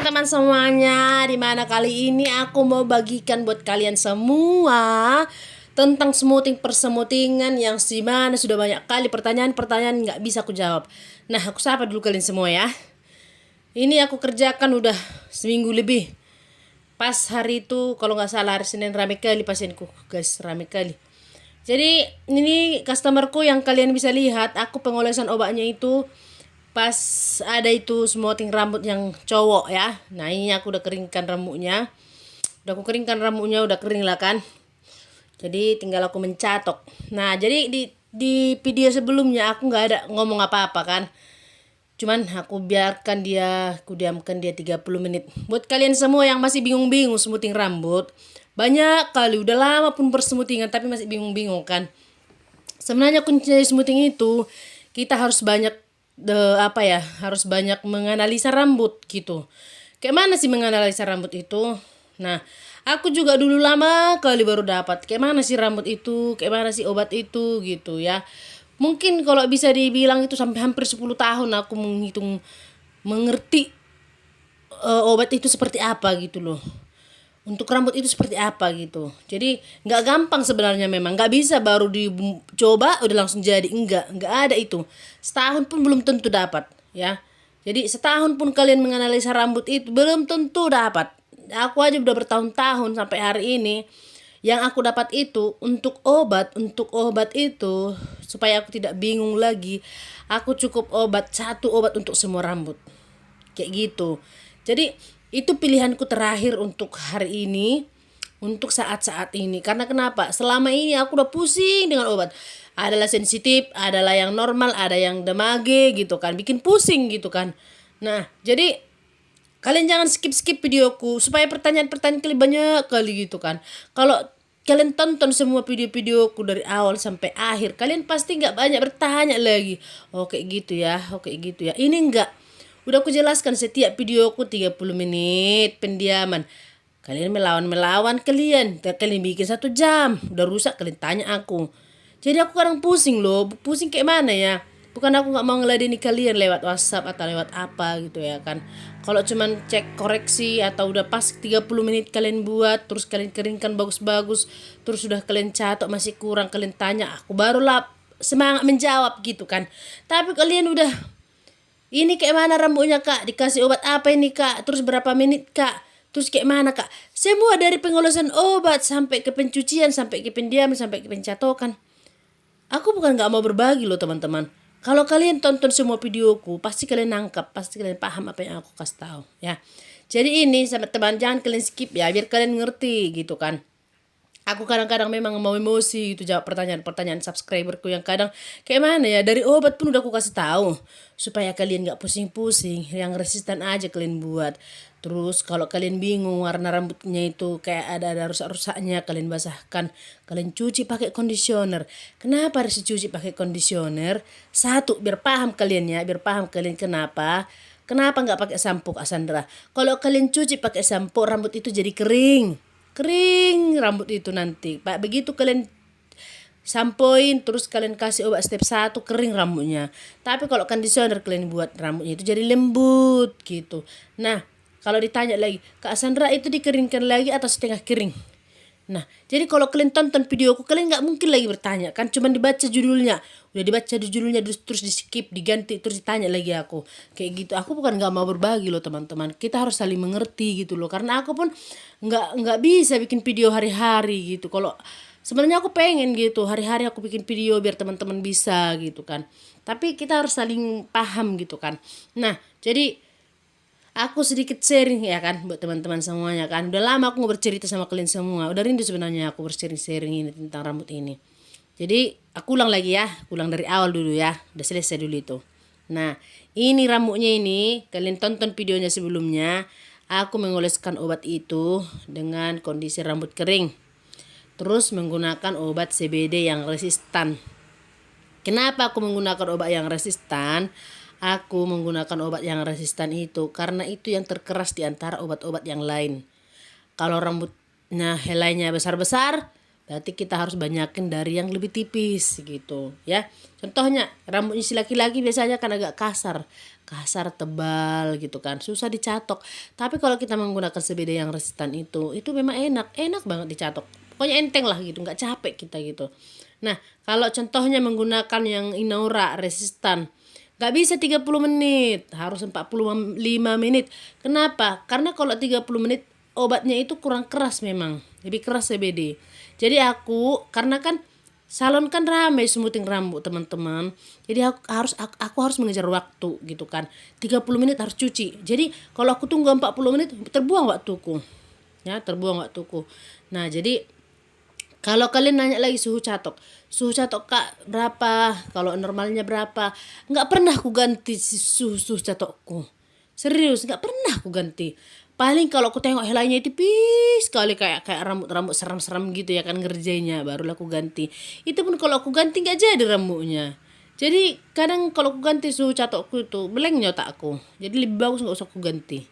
teman-teman semuanya, dimana kali ini aku mau bagikan buat kalian semua tentang smoothing persemutingan yang dimana sudah banyak kali pertanyaan-pertanyaan nggak bisa aku jawab. Nah, aku sapa dulu kalian semua ya. Ini aku kerjakan udah seminggu lebih. Pas hari itu kalau nggak salah hari Senin rame kali pasienku, guys, rame kali. Jadi ini customerku yang kalian bisa lihat, aku pengolesan obatnya itu pas ada itu smoothing rambut yang cowok ya. Nah ini aku udah keringkan rambutnya. Udah kering lah kan. Jadi tinggal aku mencatok. Nah jadi di video sebelumnya aku nggak ada ngomong apa-apa kan. Cuman aku diamkan dia 30 menit. Buat kalian semua yang masih bingung-bingung smoothing rambut. Banyak kali, udah lama pun bersmootingan tapi masih bingung-bingung kan. Sebenarnya kunci smoothing itu kita harus banyak harus banyak menganalisa rambut gitu. Kayak mana sih menganalisa rambut itu? Nah, aku juga dulu lama kali baru dapat. Kayak mana sih rambut itu? Kayak mana sih obat itu gitu ya. Mungkin kalau bisa dibilang itu sampai hampir 10 tahun aku menghitung mengerti obat itu seperti apa gitu loh. Untuk rambut itu seperti apa gitu. Jadi nggak gampang sebenarnya, memang nggak bisa baru dicoba udah langsung jadi, nggak ada itu. Setahun pun belum tentu dapat ya. Jadi setahun pun kalian menganalisa rambut itu belum tentu dapat. Aku aja udah bertahun-tahun sampai hari ini yang aku dapat itu untuk obat itu supaya aku tidak bingung lagi. Aku cukup satu obat untuk semua rambut kayak gitu. Jadi itu pilihanku terakhir untuk hari ini, untuk saat-saat ini. Karena kenapa? Selama ini aku udah pusing dengan obat. Adalah sensitif, adalah yang normal, ada yang demage gitu kan. Bikin pusing gitu kan. Nah, jadi kalian jangan skip-skip videoku supaya pertanyaan-pertanyaan kalian banyak kali gitu kan. Kalau kalian tonton semua video-videoku dari awal sampai akhir, kalian pasti nggak banyak bertanya lagi. Oh kayak gitu ya, oh kayak gitu ya. Ini enggak. Udah aku jelaskan setiap videoku 30 menit pendiaman. Kalian melawan kalian bikin 1 jam. Udah rusak kalian tanya aku. Jadi aku kadang pusing loh. Pusing kayak mana ya. Bukan aku gak mau ngeladeni kalian lewat WhatsApp atau lewat apa gitu ya kan. Kalau cuman cek koreksi atau udah pas 30 menit kalian buat, terus kalian keringkan bagus-bagus, terus sudah kalian catok masih kurang, kalian tanya, aku barulah semangat menjawab gitu kan. Tapi kalian udah, ini kayak mana rambutnya kak? Dikasih obat apa ini kak? Terus berapa menit kak? Terus kayak mana kak? Semua dari pengolesan obat sampai ke pencucian, sampai ke pendiam, sampai ke pencatokan. Aku bukan gak mau berbagi loh teman-teman. Kalau kalian tonton semua videoku, pasti kalian nangkap, pasti kalian paham apa yang aku kasih tahu ya. Jadi ini sama teman, jangan kalian skip ya, biar kalian ngerti gitu kan. Aku kadang-kadang memang mau emosi gitu jawab pertanyaan-pertanyaan subscriberku yang kadang kayak mana ya, dari obat pun udah aku kasih tahu supaya kalian gak pusing-pusing, yang resisten aja kalian buat. Terus kalau kalian bingung warna rambutnya itu kayak ada rusak-rusaknya, kalian basahkan, kalian cuci pakai conditioner. Kenapa harus cuci pakai conditioner? Satu, biar paham kalian ya, biar paham kalian kenapa nggak pakai sampo Kak Sandra. Kalau kalian cuci pakai sampo, rambut itu jadi kering rambut itu nanti pak. Begitu kalian sampoin terus kalian kasih obat step 1, kering rambutnya. Tapi kalau conditioner kalian buat rambutnya itu jadi lembut gitu. Nah kalau ditanya lagi, Kak Sandra itu dikeringkan lagi atau setengah kering? Nah, jadi kalau kalian tonton videoku, kalian nggak mungkin lagi bertanya kan, cuman dibaca judulnya. Udah dibaca judulnya terus di skip, diganti, terus ditanya lagi aku. Kayak gitu. Aku bukan nggak mau berbagi loh teman-teman. Kita harus saling mengerti gitu loh. Karena aku pun nggak bisa bikin video hari-hari gitu. Kalau sebenarnya aku pengen gitu, hari-hari aku bikin video biar teman-teman bisa gitu kan. Tapi kita harus saling paham gitu kan. Nah, jadi aku sedikit sharing ya kan buat teman-teman semuanya kan. Udah lama aku mau bercerita sama kalian semua. Udah rindu sebenarnya aku bersharing-sharing ini tentang rambut ini. Jadi aku ulang lagi ya. Aku ulang dari awal dulu ya. Udah selesai dulu itu. Nah ini rambutnya ini. Kalian tonton videonya sebelumnya. Aku mengoleskan obat itu dengan kondisi rambut kering. Terus menggunakan obat CBD yang resistan. Kenapa aku menggunakan obat yang resistan? Aku menggunakan obat yang resistan itu karena itu yang terkeras di antara obat-obat yang lain. Kalau rambutnya helainya besar-besar, berarti kita harus banyakin dari yang lebih tipis gitu ya. Contohnya rambutnya si laki-laki biasanya kan agak kasar. kasar, tebal gitu kan, susah dicatok. Tapi kalau kita menggunakan sebeda yang resistan itu memang enak banget dicatok. Pokoknya enteng lah gitu, nggak capek kita gitu. Nah, kalau contohnya menggunakan yang Inaura resistan, nggak bisa 30 menit, harus 45 menit. Kenapa? Karena kalau 30 menit obatnya itu kurang keras memang, lebih keras CBD. Jadi karena kan salon kan ramai smoothing rambut teman-teman. Jadi aku harus mengejar waktu gitu kan. 30 menit harus cuci. Jadi kalau aku tunggu 40 menit terbuang waktuku. Ya, terbuang waktuku. Nah, jadi kalau kalian nanya lagi suhu catok Kak berapa? Kalau normalnya berapa? Nggak pernah aku ganti suhu catokku. Serius, nggak pernah aku ganti. Paling kalau aku tengok helainya tipis sekali kayak rambut seram-seram gitu ya kan ngerjainnya, barulah aku ganti. Itu pun kalau aku ganti nggak jadi rambutnya. Jadi kadang kalau aku ganti suhu catokku itu belengnya otakku. Jadi lebih bagus nggak usah aku ganti.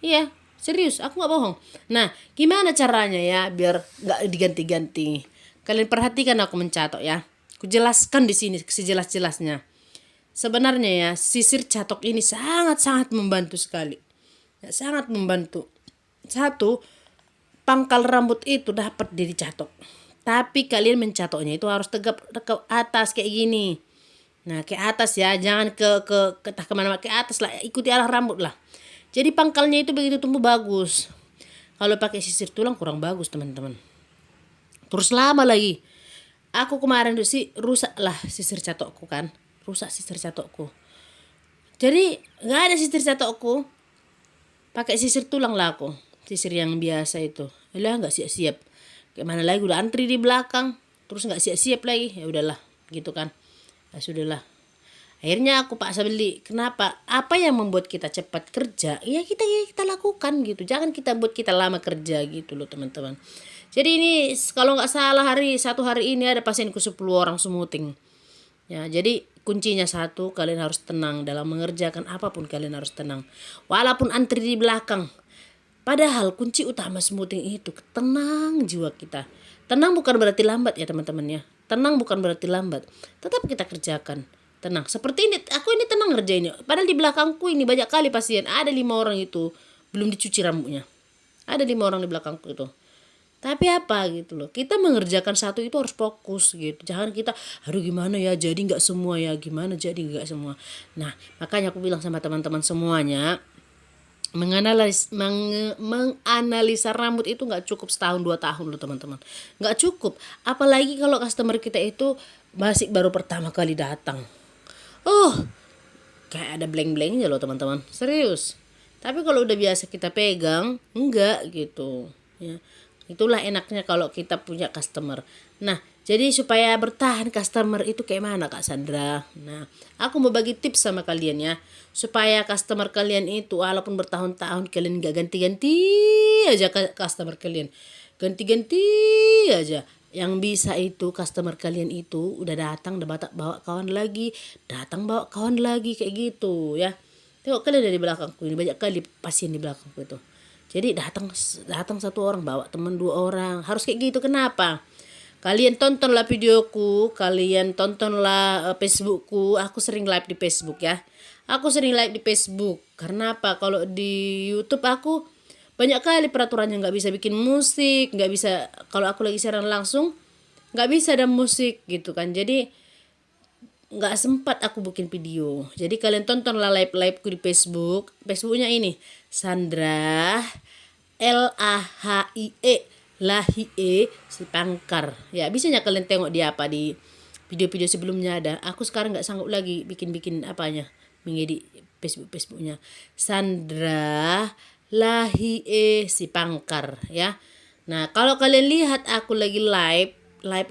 Iya, serius, aku nggak bohong. Nah, gimana caranya ya biar nggak diganti-ganti? Kalian perhatikan aku mencatok ya. Aku jelaskan di sini sejelas-jelasnya. Sebenarnya ya, sisir catok ini sangat-sangat membantu sekali. Ya, sangat membantu. Satu, pangkal rambut itu dapat dicatok. Tapi kalian mencatoknya itu harus tegap ke atas kayak gini. Nah, ke atas ya, jangan ke kemana-mana, ke atas lah, ikuti arah rambut lah. Jadi pangkalnya itu begitu tumbuh bagus. Kalau pakai sisir tulang kurang bagus teman-teman. Terus lama lagi. Aku kemarin sih rusak lah sisir catokku kan. Rusak sisir catokku. Jadi nggak ada sisir catokku. Pakai sisir tulang lah aku. Sisir yang biasa itu. Yalah nggak siap-siap. Kayak mana lagi udah antri di belakang. Terus nggak siap-siap lagi. Ya udahlah gitu kan. Ya sudahlah. Akhirnya aku paksa beli. Kenapa? Apa yang membuat kita cepat kerja? Ya kita lakukan gitu. Jangan kita buat kita lama kerja gitu loh teman-teman. Jadi ini kalau nggak salah satu hari ini ada pasienku 10 orang smoothing. Ya, jadi kuncinya satu, kalian harus tenang dalam mengerjakan apapun, kalian harus tenang. Walaupun antri di belakang. Padahal kunci utama smoothing itu tenang jiwa kita. Tenang bukan berarti lambat ya teman-teman ya. Tenang bukan berarti lambat. Tetap kita kerjakan. Tenang. Seperti ini, aku ini tenang ngerjainnya. Padahal di belakangku ini banyak kali pasien. Ada 5 orang itu belum dicuci rambutnya. Ada 5 orang di belakangku itu. Tapi apa gitu loh, kita mengerjakan satu itu harus fokus gitu. Jangan kita, aduh gimana ya jadi nggak semua ya, gimana jadi nggak semua. Nah makanya aku bilang sama teman-teman semuanya, menganalisa rambut itu nggak cukup setahun 2 tahun loh teman-teman. Nggak cukup, apalagi kalau customer kita itu masih baru pertama kali datang. Kayak ada blank-blanknya loh teman-teman, serius. Tapi kalau udah biasa kita pegang, enggak gitu ya. Itulah enaknya kalau kita punya customer. Nah, jadi supaya bertahan customer itu kayak mana Kak Sandra? Nah, aku mau bagi tips sama kalian ya. Supaya customer kalian itu walaupun bertahun-tahun kalian gak ganti-ganti aja customer kalian. Ganti-ganti aja. Yang bisa itu customer kalian itu udah datang, udah bawa kawan lagi. Datang bawa kawan lagi kayak gitu ya. Tengok kalian dari belakangku ini banyak kali pasien di belakangku itu. Jadi datang 1 orang bawa teman 2 orang. Harus kayak gitu. Kenapa? Kalian tontonlah videoku, kalian tontonlah Facebookku. Aku sering live di Facebook ya. Aku sering live di Facebook. Karena apa? Kalau di YouTube aku banyak kali peraturannya, nggak bisa bikin musik, nggak bisa kalau aku lagi siaran langsung nggak bisa ada musik gitu kan. Jadi nggak sempat aku bikin video. Jadi kalian tontonlah live-liveku di Facebook. Facebooknya ini Sandra Lahie Sipangkar. Ya bisanya kalian tengok dia apa di video-video sebelumnya ada. Aku sekarang nggak sanggup lagi bikin apanya, mengedit Facebooknya Sandra Lahie Sipangkar ya. Nah kalau kalian lihat aku lagi live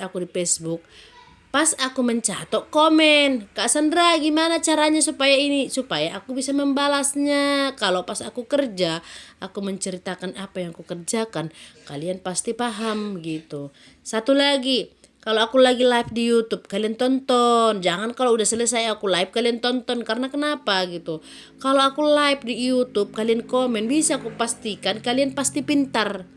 aku di Facebook. Pas aku mencatok komen, Kak Sandra gimana caranya supaya aku bisa membalasnya. Kalau pas aku kerja, aku menceritakan apa yang aku kerjakan, kalian pasti paham gitu. Satu lagi, kalau aku lagi live di YouTube, kalian tonton. Jangan kalau udah selesai aku live, kalian tonton. Karena kenapa gitu. Kalau aku live di YouTube, kalian komen, bisa aku pastikan kalian pasti pintar.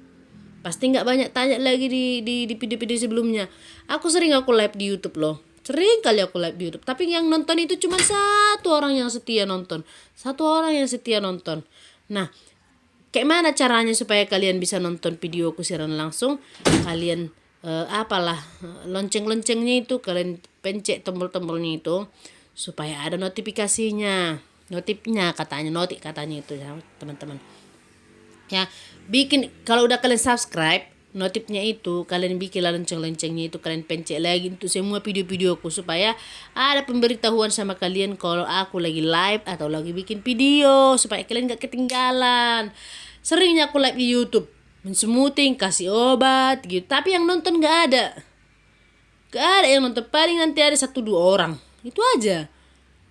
Pasti nggak banyak tanya lagi di video-video sebelumnya. Aku live di YouTube loh. Sering kali aku live di YouTube. Tapi yang nonton itu cuma satu orang yang setia nonton. Satu orang yang setia nonton. Nah, kayak mana caranya supaya kalian bisa nonton videoku siaran langsung? Kalian lonceng-loncengnya itu kalian pencet tombol-tombolnya itu supaya ada notifikasinya. Notifnya katanya itu ya, teman-teman. Ya, bikin kalau udah kalian subscribe, notifnya itu kalian bikin lonceng-loncengnya itu kalian pencet lagi untuk semua video-videoku supaya ada pemberitahuan sama kalian kalau aku lagi live atau lagi bikin video supaya kalian gak ketinggalan. Seringnya aku live di YouTube mensemuting, kasih obat gitu, tapi yang nonton gak ada yang nonton, paling nanti ada 1-2 orang itu aja.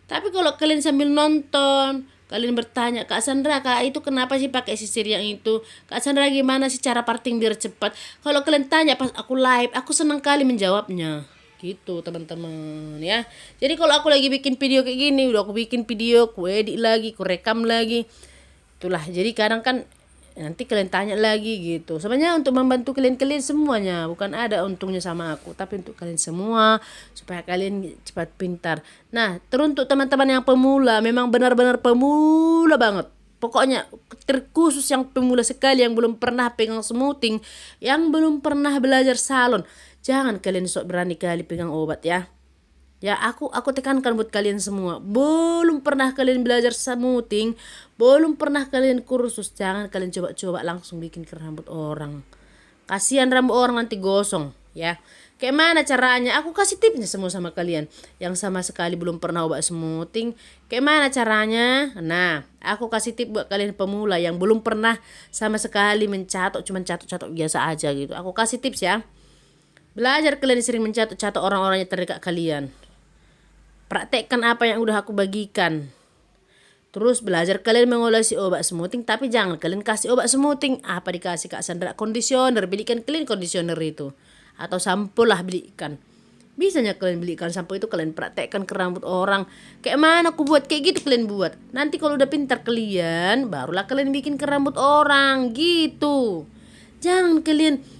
Tapi kalau kalian sambil nonton, kalian bertanya, Kak Sandra, Kak itu kenapa sih pakai sisir yang itu? Kak Sandra gimana sih cara parting biar cepat? Kalau kalian tanya pas aku live, aku senang kali menjawabnya. Gitu teman-teman ya. Jadi kalau aku lagi bikin video kayak gini, udah aku bikin video, aku edit lagi, aku rekam lagi. Itulah, jadi kadang kan nanti kalian tanya lagi gitu. Sebenarnya untuk membantu kalian semuanya, bukan ada untungnya sama aku, tapi untuk kalian semua supaya kalian cepat pintar. Nah, teruntuk teman-teman yang pemula, memang benar-benar pemula banget. Pokoknya terkhusus yang pemula sekali, yang belum pernah pegang smoothing, yang belum pernah belajar salon, jangan kalian sok berani kali pegang obat ya. Ya, aku tekankan buat kalian semua. Belum pernah kalian belajar smoothing, belum pernah kalian kursus, jangan kalian coba-coba langsung bikin ke rambut orang. Kasihan rambut orang nanti gosong, ya. Kayak mana caranya? Aku kasih tipsnya semua sama kalian yang sama sekali belum pernah obat smoothing. Kayak mana caranya? Nah, aku kasih tip buat kalian pemula yang belum pernah sama sekali mencatok, cuman catok-catok biasa aja gitu. Aku kasih tips ya. Belajar kalian sering mencatok-catok orang-orang yang terdekat kalian. Praktekkan apa yang udah aku bagikan. Terus belajar kalian mengolesi obat smoothing, tapi jangan kalian kasih obat smoothing. Apa dikasih Kak Sandra? Conditioner, belikan kalian conditioner itu. Atau sampo lah belikan. Bisanya kalian belikan sampo itu, kalian praktekkan ke rambut orang. Kayak mana aku buat kayak gitu kalian buat. Nanti kalau udah pintar kalian, barulah kalian bikin ke rambut orang gitu. Jangan kalian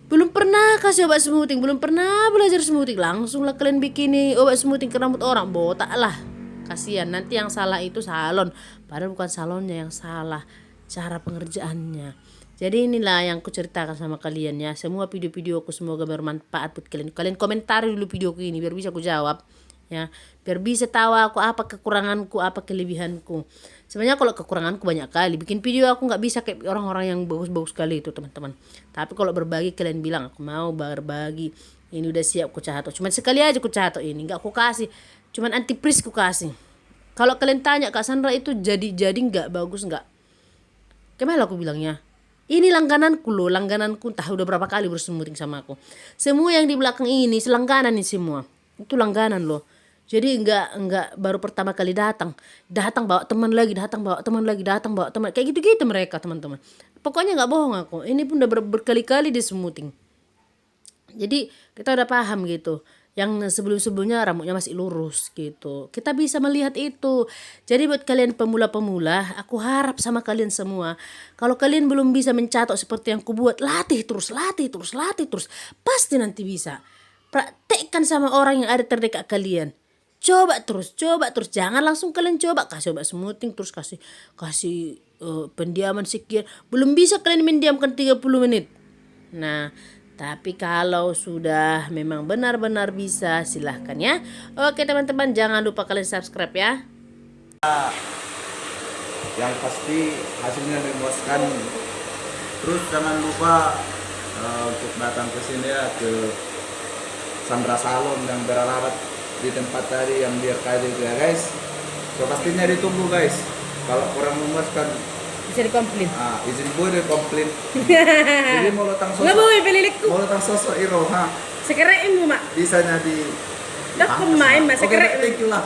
belum pernah kasih obat smoothing, belum pernah belajar smoothing, langsunglah kalian bikin obat smoothing ke rambut orang, botak lah. Kasihan, nanti yang salah itu salon, padahal bukan salonnya yang salah, cara pengerjaannya. Jadi inilah yang aku ceritakan sama kalian ya. Semua video-videoku semoga bermanfaat buat kalian. Kalian komentari dulu videoku ini biar bisa aku jawab ya, biar bisa tahu aku apa kekuranganku, apa kelebihanku. Sebenarnya kalau kekuranganku banyak kali, bikin video aku nggak bisa kayak orang-orang yang bagus-bagus sekali itu teman-teman. Tapi kalau berbagi kalian bilang aku mau berbagi, ini udah siap ku catok, cuman sekali aja ku catok ini, nggak ku kasih, cuman antifreeze ku kasih. Kalau kalian tanya Kak Sandra itu jadi nggak bagus nggak? Gimana aku bilangnya? Ini langgananku loh, langgananku entah udah berapa kali bersmoothing sama aku. Semua yang di belakang ini selangganan nih semua, itu langganan loh. Jadi enggak baru pertama kali datang bawa teman lagi, datang bawa teman, kayak gitu-gitu mereka teman-teman. Pokoknya nggak bohong aku. Ini pun udah berkali-kali di smoothing. Jadi kita udah paham gitu. Yang sebelum-sebelumnya rambutnya masih lurus gitu. Kita bisa melihat itu. Jadi buat kalian pemula-pemula, aku harap sama kalian semua, kalau kalian belum bisa mencatok seperti yang kubuat, latih terus. Pasti nanti bisa. Praktekkan sama orang yang ada terdekat kalian. Coba terus, jangan langsung kalian coba kasih obat smoothing terus kasih pendiaman sekian. Belum bisa kalian mendiamkan 30 menit. Nah, tapi kalau sudah memang benar-benar bisa, silahkan ya. Oke teman-teman, jangan lupa kalian subscribe ya. Yang pasti hasilnya memuaskan. Terus jangan lupa untuk datang ke sini ya, ke Sandra Salon yang beralamat di tempat tadi yang di RKD itu ya guys. So pastinya ditunggu guys. Kalau kurang memuaskan Bisa dikomplain. Izin boleh komplain. Jadi mau datang sosok. Nggak boleh pelilikku. Mau datang sosok iro Sekerein mu mak. Bisanya di. Dah kemain mas Oke, sekerein. thank you lah.